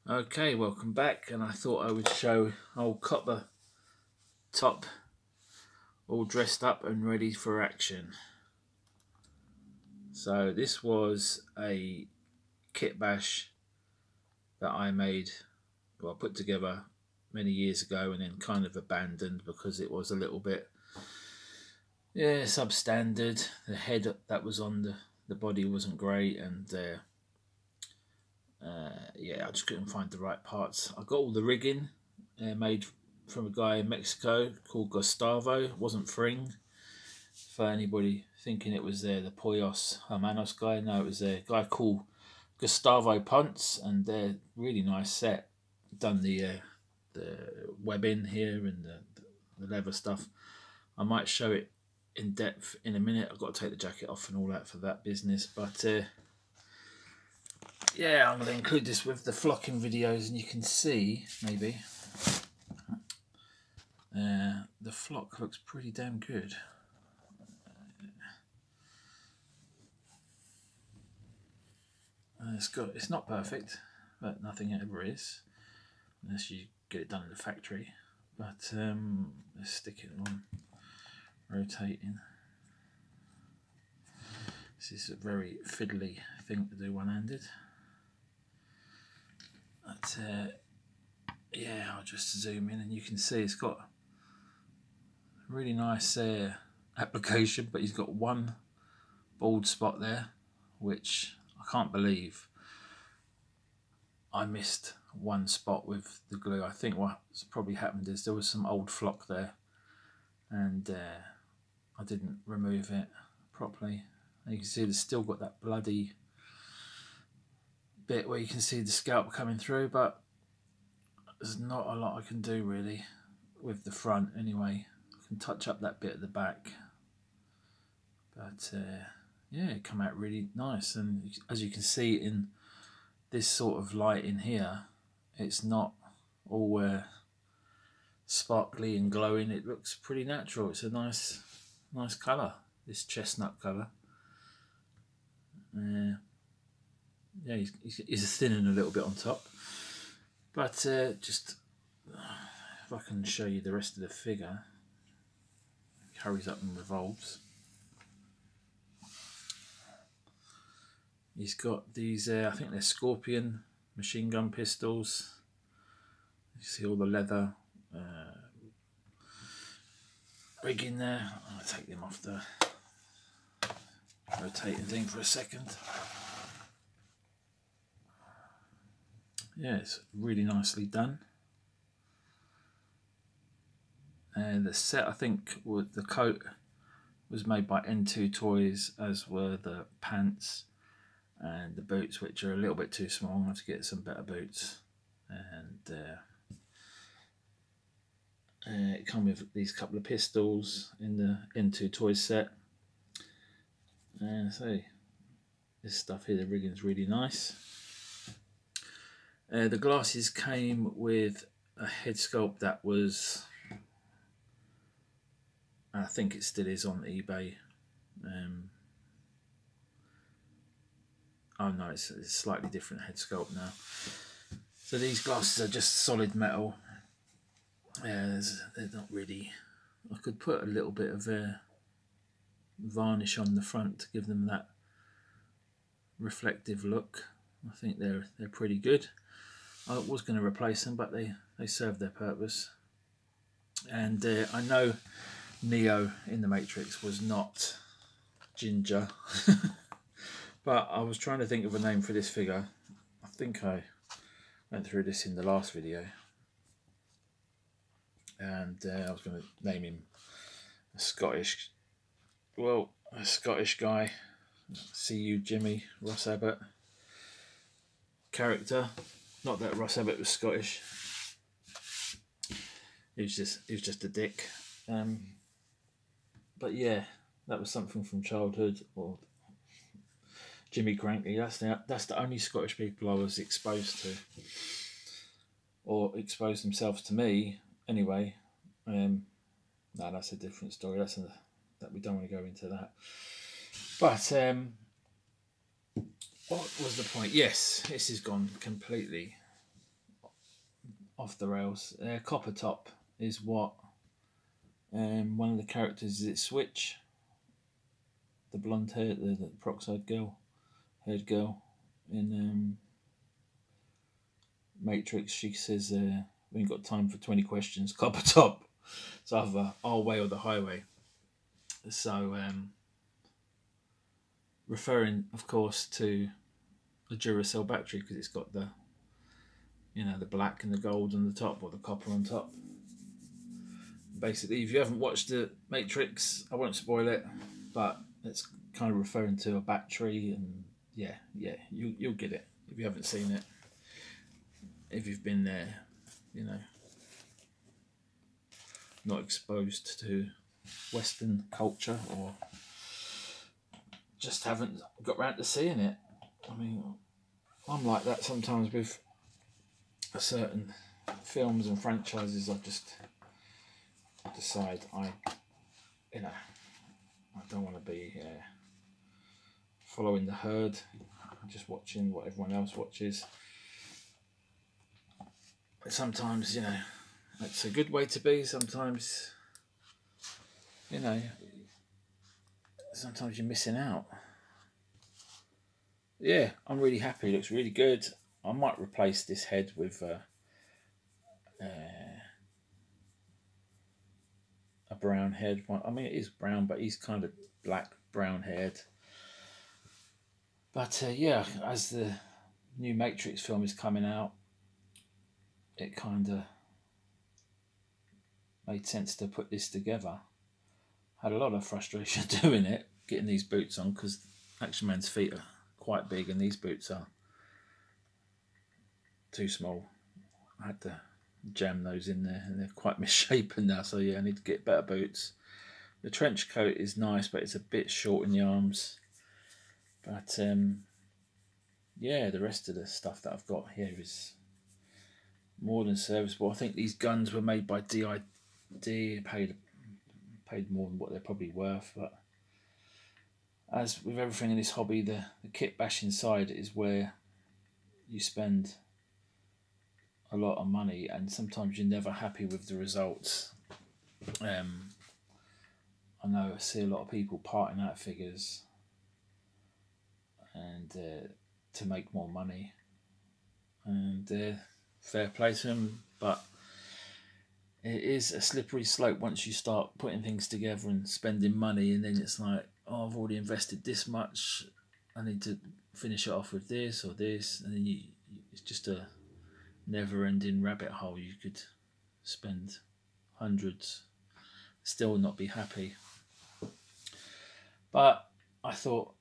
Okay, welcome back, and I thought I would show old Copper Top all dressed up and ready for action. So this was a kit bash that I made, well, put together many years ago and then kind of abandoned because it was a little bit, substandard. The head that was on the body wasn't great, and I just couldn't find the right parts. I got all the rigging made from a guy in Mexico called Gustavo. It wasn't Fring. For anybody thinking it was the Poyos Hermanos guy, no, it was a guy called Gustavo Ponce, and they're really nice set. Done the webbing here and the leather stuff. I might show it in depth in a minute. I've got to take the jacket off and all that for that business, but I'm going to include this with the flocking videos, and you can see maybe the flock looks pretty damn good. It's not perfect, but nothing ever is unless you get it done in the factory. But let's stick it on rotating. This is a very fiddly thing to do one-handed. But I'll just zoom in and you can see it's got a really nice application, but he's got one bald spot there, which I can't believe I missed one spot with the glue. I think what's probably happened is there was some old flock there and I didn't remove it properly. And you can see there's still got that bloody bit where you can see the scalp coming through, but there's not a lot I can do really with the front anyway. I can touch up that bit at the back, but it come out really nice. And as you can see in this sort of light in here, it's not all sparkly and glowing. It looks pretty natural. It's a nice colour, this chestnut colour. He's thinning a little bit on top, but just if I can show you the rest of the figure. It hurries up and revolves. He's got these, I think they're Scorpion machine gun pistols. You see all the leather rigging there. I'll take them off the rotating thing for a second. Yeah, it's really nicely done. And the set, I think, with the coat was made by N2 Toys, as were the pants and the boots, which are a little bit too small. I have to get some better boots. And it comes with these couple of pistols in the N2 Toys set. And so this stuff here, the rigging's really nice. The glasses came with a head sculpt that was, I think it still is on eBay. Oh no, it's a slightly different head sculpt now. So these glasses are just solid metal. They're not really. I could put a little bit of varnish on the front to give them that reflective look. I think they're pretty good. I was going to replace them, but they serve their purpose. And I know Neo in the Matrix was not ginger, but I was trying to think of a name for this figure. I think I went through this in the last video, and I was going to name him a Scottish guy. See you, Jimmy, Ross Abbott character. Not that Ross Abbott was Scottish. He was just a dick. But yeah, that was something from childhood. Or Jimmy Cranky. That's the only Scottish people I was exposed to, or exposed themselves to me. Anyway, no, that's a different story. That we don't want to go into that. But what was the point? Yes, this has gone completely off the rails. Copper Top is what one of the characters, is it Switch? The blonde hair, the peroxide girl, haired girl in Matrix. She says, "We ain't got time for 20 questions." Copper Top. It's either our way or the highway. So, referring, of course, to the Duracell battery because it's got the, the black and the gold on the top, or the copper on top. Basically, if you haven't watched the Matrix, I won't spoil it, but it's kind of referring to a battery, and you'll get it if you haven't seen it. If you've been there, not exposed to Western culture, or just haven't got round to seeing it. I mean, I'm like that sometimes with certain films and franchises. I just decide I don't want to be following the herd. I'm just watching what everyone else watches. But sometimes, it's a good way to be. Sometimes, sometimes you're missing out. Yeah, I'm really happy. It looks really good. I might replace this head with a brown haired one. I mean, it is brown, but he's kind of black, brown haired. But as the new Matrix film is coming out, it kind of made sense to put this together. Had a lot of frustration doing it, getting these boots on, because Action Man's feet are quite big and these boots are too small. I had to jam those in there, and they're quite misshapen now, so I need to get better boots. The trench coat is nice, but it's a bit short in the arms. But the rest of the stuff that I've got here is more than serviceable. I think these guns were made by DID, paid more than what they're probably worth, but as with everything in this hobby, the kit bashing side is where you spend a lot of money, and sometimes you're never happy with the results. I know I see a lot of people parting out figures and to make more money, and fair play to them, but it is a slippery slope once you start putting things together and spending money, and then it's like, oh, I've already invested this much, I need to finish it off with this or this, and then it's just a never-ending rabbit hole. You could spend hundreds, still not be happy. But I thought,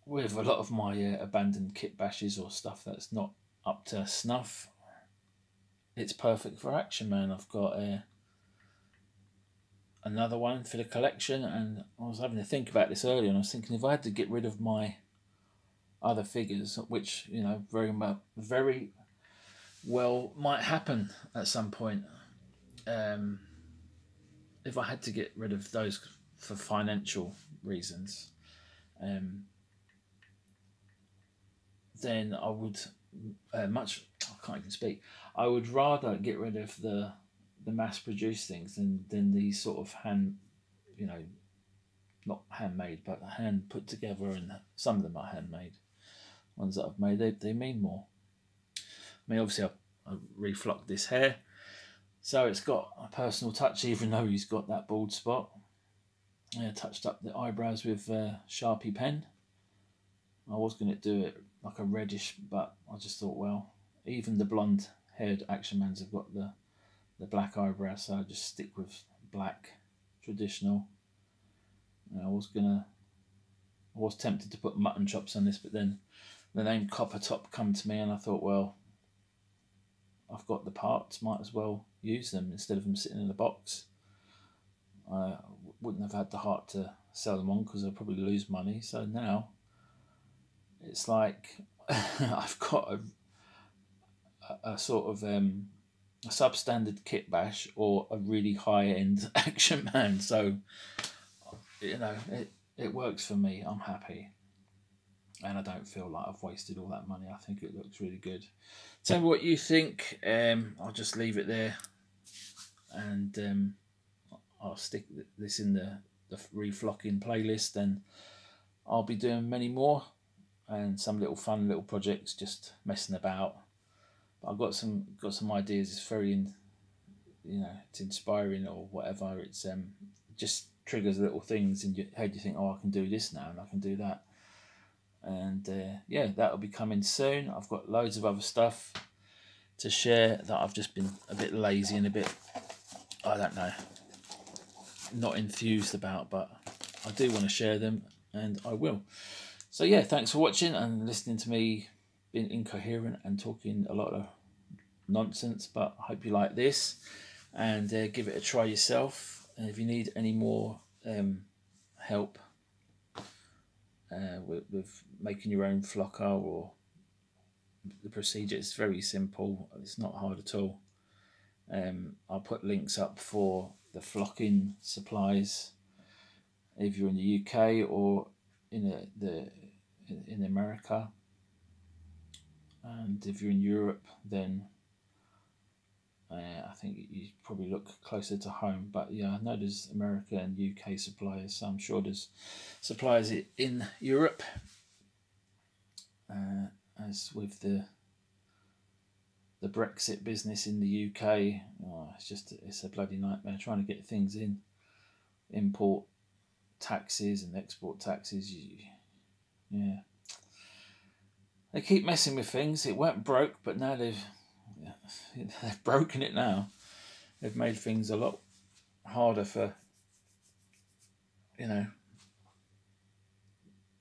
with a lot of my abandoned kit bashes or stuff that's not up to snuff, it's perfect for Action Man. I've got another one for the collection, and I was having to think about this earlier, and I was thinking if I had to get rid of my other figures, which very well might happen at some point, if I had to get rid of those for financial reasons, then I would I can't even speak. I would rather get rid of the mass-produced things than these sort of not handmade, but hand put together, and some of them are handmade. Ones that I've made, they mean more. I mean, obviously I reflocked this hair, so it's got a personal touch, even though he's got that bald spot. I touched up the eyebrows with a Sharpie pen. I was going to do it like a reddish, but I just thought, well, even the blonde-haired Action Mans have got the black eyebrows, so I just stick with black, traditional. I was tempted to put mutton chops on this, but then the name Copper Top come to me, and I thought, well, I've got the parts, might as well use them instead of them sitting in a box. I wouldn't have had the heart to sell them on because I'd probably lose money. So now it's like I've got a sort of a substandard kit bash or a really high-end Action Man. So it works for me. I'm happy. and I don't feel like I've wasted all that money. I think it looks really good. Tell me what you think. I'll just leave it there, and I'll stick this in the reflocking playlist, and I'll be doing many more and some little fun little projects, just messing about. But I've got some ideas. It's very, it's inspiring or whatever. It's just triggers little things in your head. You think, oh, I can do this now and I can do that. And yeah, that'll be coming soon. I've got loads of other stuff to share that I've just been a bit lazy and a bit, I don't know, not enthused about, but I do want to share them, and I will. So yeah, thanks for watching and listening to me being incoherent and talking a lot of nonsense, but I hope you like this, and give it a try yourself. And if you need any more help with making your own flocker or the procedure, it's very simple. It's not hard at all. I'll put links up for the flocking supplies if you're in the UK or in America, and if you're in Europe, then I think you probably look closer to home. But yeah, I know there's America and UK suppliers, so I'm sure there's suppliers in Europe. As with the Brexit business in the UK, it's a bloody nightmare trying to get things in. Import taxes and export taxes, yeah. They keep messing with things. It weren't broke, but now they've broken it now. They've made things a lot harder for,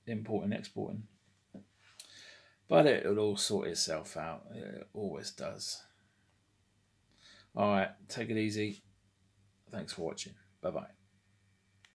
importing, exporting. But it'll all sort itself out. It always does. All right, take it easy. Thanks for watching. Bye-bye.